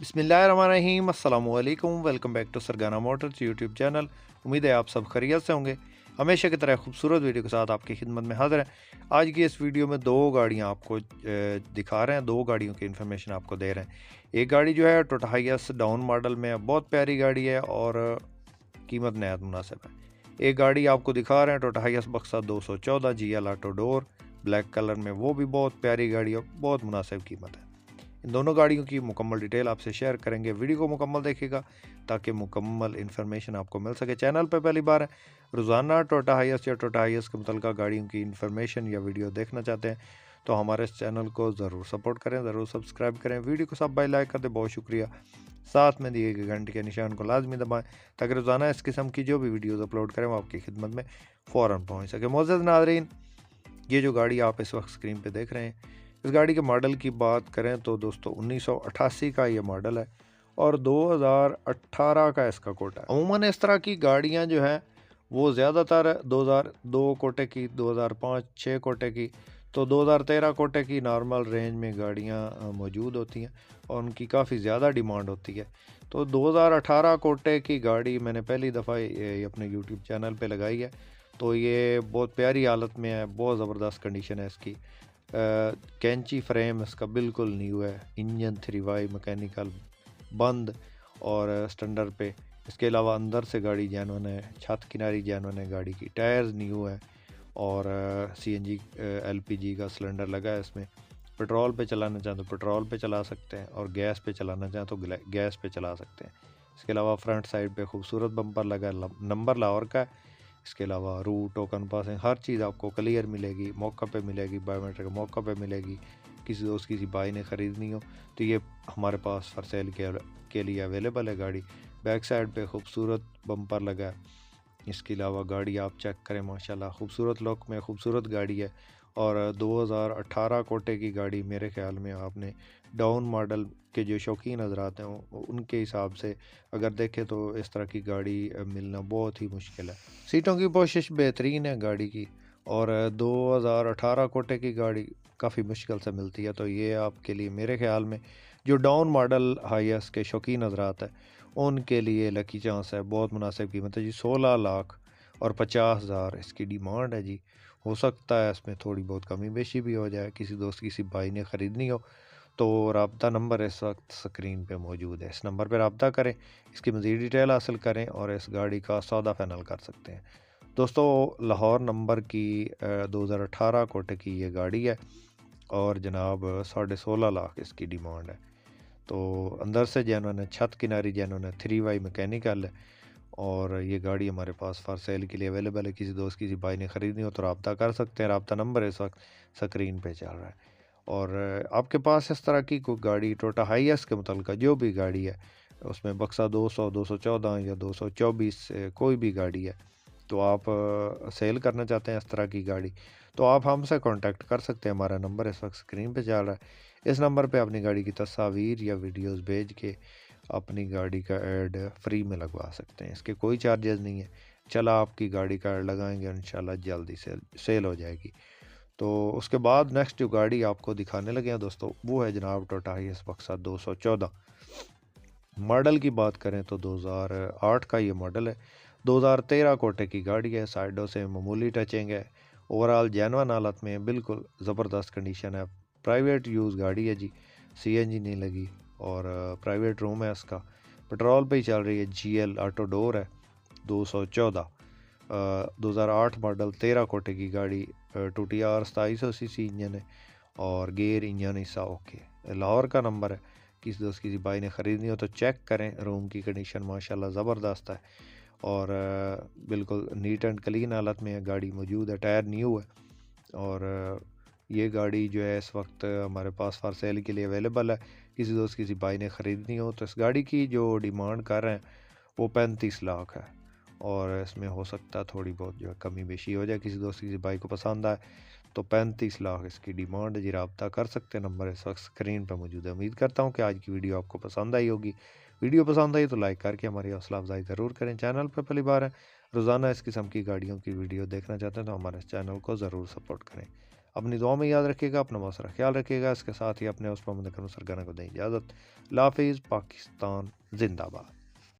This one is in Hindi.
बिस्मिल्लाहिर्रहमानिर्रहीम अस्सलामुअलैकुम। Welcome back to Sargana motors YouTube channel. उम्मीद है आप सब खैरियत से होंगे। हमेशा की तरह खूबसूरत वीडियो के साथ आपकी खिदमत में हाजिर है। आज की इस वीडियो में दो गाड़ियां आपको दिखा रहे हैं, दो गाड़ियों की इन्फॉर्मेशन आपको दे रहे हैं। एक गाड़ी जो है टोयोटा हाइएस डाउन मॉडल में है, बहुत प्यारी गाड़ी है और कीमत नहायत मुनासिब है। एक गाड़ी आपको दिखा रहे हैं टोयोटा हाइएस बक्सा 214 GL auto door black colour में, वो भी बहुत प्यारी गाड़ी है, बहुत मुनासिब कीमत है। इन दोनों गाड़ियों की मुकम्मल डिटेल आपसे शेयर करेंगे। वीडियो को मुकम्मल देखिएगा ताकि मुकम्मल इन्फॉर्मेशन आपको मिल सके। चैनल पर पहली बार है, रोज़ाना टोयोटा हाइएस या टोयोटा हाइएस के मुतल्लिक़ा गाड़ियों की इन्फॉर्मेशन या वीडियो देखना चाहते हैं तो हमारे इस चैनल को ज़रूर सपोर्ट करें, ज़रूर सब्सक्राइब करें। वीडियो को सब बाय लाइक कर दें, बहुत शुक्रिया। साथ में दिए गए घंटे के निशान को लाजमी दबाएं ताकि रोज़ाना इस किस्म की जो भी वीडियोज़ अपलोड करें वो आपकी खिदमत में फ़ौरन पहुँच सके। मोअज़्ज़ज़ नाज़रीन, ये जो गाड़ी आप इस वक्त स्क्रीन पे देख रहे हैं, इस गाड़ी के मॉडल की बात करें तो दोस्तों 1988 का ये मॉडल है और 2018 का इसका कोटा है। अमूमन इस तरह की गाड़ियां जो है वो ज़्यादातर 2002 कोटे की, 2005-6 कोटे की, तो 2013 कोटे की नॉर्मल रेंज में गाड़ियां मौजूद होती हैं और उनकी काफ़ी ज़्यादा डिमांड होती है। तो 2018 कोटे की गाड़ी मैंने पहली दफ़ा ये अपने यूट्यूब चैनल पे लगाई है। तो ये बहुत प्यारी हालत में है, बहुत ज़बरदस्त कंडीशन है इसकी। कैंची फ्रेम इसका बिल्कुल न्यू है, इंजन 3Y मैकेनिकल बंद और स्टैंडर्ड पे। इसके अलावा अंदर से गाड़ी जैनुइन है, छत किनारी जैनुइन है गाड़ी की, टायर्स न्यू है और CNG LPG का सिलेंडर लगा है इसमें। पेट्रोल पे चलाना चाहें तो पेट्रोल पे चला सकते हैं और गैस पे चलाना चाहें तो गैस पे चला सकते हैं। इसके अलावा फ्रंट साइड पे खूबसूरत बम्पर लगा है, नंबर लाहौर का है। इसके अलावा रूट टोकन पासिंग हर चीज़ आपको क्लियर मिलेगी, मौका पे मिलेगी, बायोमेट्रिक मौका पे मिलेगी। किसी दोस्त किसी भाई ने ख़रीदनी हो तो ये हमारे पास फॉर सेल के लिए अवेलेबल है गाड़ी। बैक साइड पे खूबसूरत बम्पर लगा है। इसके अलावा गाड़ी आप चेक करें, माशाल्लाह खूबसूरत लुक में खूबसूरत गाड़ी है और 2018 कोटे की गाड़ी मेरे ख्याल में आपने डाउन मॉडल के जो शौकीन हज़रात हैं उनके हिसाब से अगर देखें तो इस तरह की गाड़ी मिलना बहुत ही मुश्किल है। सीटों की पोशिश बेहतरीन है गाड़ी की और 2018 कोटे की गाड़ी काफ़ी मुश्किल से मिलती है। तो ये आपके लिए मेरे ख्याल में जो डाउन मॉडल हाइएस के शौकीन हज़रात हैं उनके लिए लकी चांस है। बहुत मुनासिब कीमत है जी, 16 लाख और 50,000 इसकी डिमांड है जी। हो सकता है इसमें थोड़ी बहुत कमी बेशी भी हो जाए, किसी दोस्त किसी भाई ने ख़रीदनी हो तो राब्ता नंबर इस वक्त स्क्रीन पे मौजूद है। इस नंबर पर राब्ता करें, इसकी मज़ीद डिटेल हासिल करें और इस गाड़ी का सौदा फाइनल कर सकते हैं। दोस्तों लाहौर नंबर की 2018 कोटे की ये गाड़ी है और जनाब 16.5 लाख इसकी डिमांड है। तो अंदर से जैनुइन है, छत किनारी जैनुइन है, 3Y मैकेनिकल है और ये गाड़ी हमारे पास फॉर सेल के लिए अवेलेबल है। किसी दोस्त किसी भाई ने ख़रीदनी हो तो रब्ता कर सकते हैं। रब्ता नंबर इस वक्त स्क्रीन पे चल रहा है। और आपके पास इस तरह की कोई गाड़ी टोयोटा हाइएस के मुतल्लिक़ा जो भी गाड़ी है, उसमें बक्सा 200, 214 या 224 कोई भी गाड़ी है तो आप सेल करना चाहते हैं इस तरह की गाड़ी तो आप हमसे कांटेक्ट कर सकते हैं। हमारा नंबर इस वक्त स्क्रीन पे चल रहा है। इस नंबर पे अपनी गाड़ी की तस्वीर या वीडियोस भेज के अपनी गाड़ी का ऐड फ्री में लगवा सकते हैं। इसके कोई चार्जेस नहीं है। चला आपकी गाड़ी का ऐड लगाएंगे, इंशाल्लाह जल्दी सेल हो जाएगी। तो उसके बाद नेक्स्ट जो गाड़ी आपको दिखाने लगे हैं दोस्तों वो है जनाब टोयोटा हाइएस बक्सा 214। मॉडल की बात करें तो 2008 का ये मॉडल है। 2013 कोटे की गाड़ी है, साइडों से मामूली टचिंग है, ओवरऑल जैनुइन हालत में बिल्कुल ज़बरदस्त कंडीशन है। प्राइवेट यूज़ गाड़ी है जी, CNG नहीं लगी और प्राइवेट रूम है इसका। पेट्रोल पे ही चल रही है, GL ऑटो डोर है। 214 2008 मॉडल 13 कोटे की गाड़ी, 2TR 2700 cc इंजन है और गेयर इंजन हिस्सा ओके। लाहौर का नंबर है। किसी दोस्त किसी भाई ने ख़रीदनी हो तो चेक करें। रूम की कंडीशन माशाल्लाह ज़बरदस्त है और बिल्कुल नीट एंड क्लीन हालत में है गाड़ी मौजूद है। टायर न्यू है और ये गाड़ी जो है इस वक्त हमारे पास फॉर सेल के लिए अवेलेबल है। किसी दोस्त किसी भाई ने ख़रीदनी हो तो इस गाड़ी की जो डिमांड कर रहे हैं वो 35 लाख है और इसमें हो सकता है थोड़ी बहुत जो है कमी बेशी हो जाए। किसी दोस्त किसी भाई को पसंद आए तो 35 लाख इसकी डिमांड है जी। रब्ता कर सकते हैं, नंबर इस वक्त स्क्रीन पर मौजूद है। उम्मीद करता हूँ कि आज की वीडियो आपको पसंद आई होगी। वीडियो पसंद आई तो लाइक करके हमारी हौसला अफजाई ज़रूर करें। चैनल पर पहली बार है, रोज़ाना इस किस्म की गाड़ियों की वीडियो देखना चाहते हैं तो हमारे चैनल को ज़रूर सपोर्ट करें। अपनी दुआ में याद रखिएगा, अपना बहुत सारा ख्याल रखिएगा। इसके साथ ही अपने उस मोहम्मद सरगना को दें इजाज़त। अल्लाह हाफ़िज़। पाकिस्तान जिंदाबाद।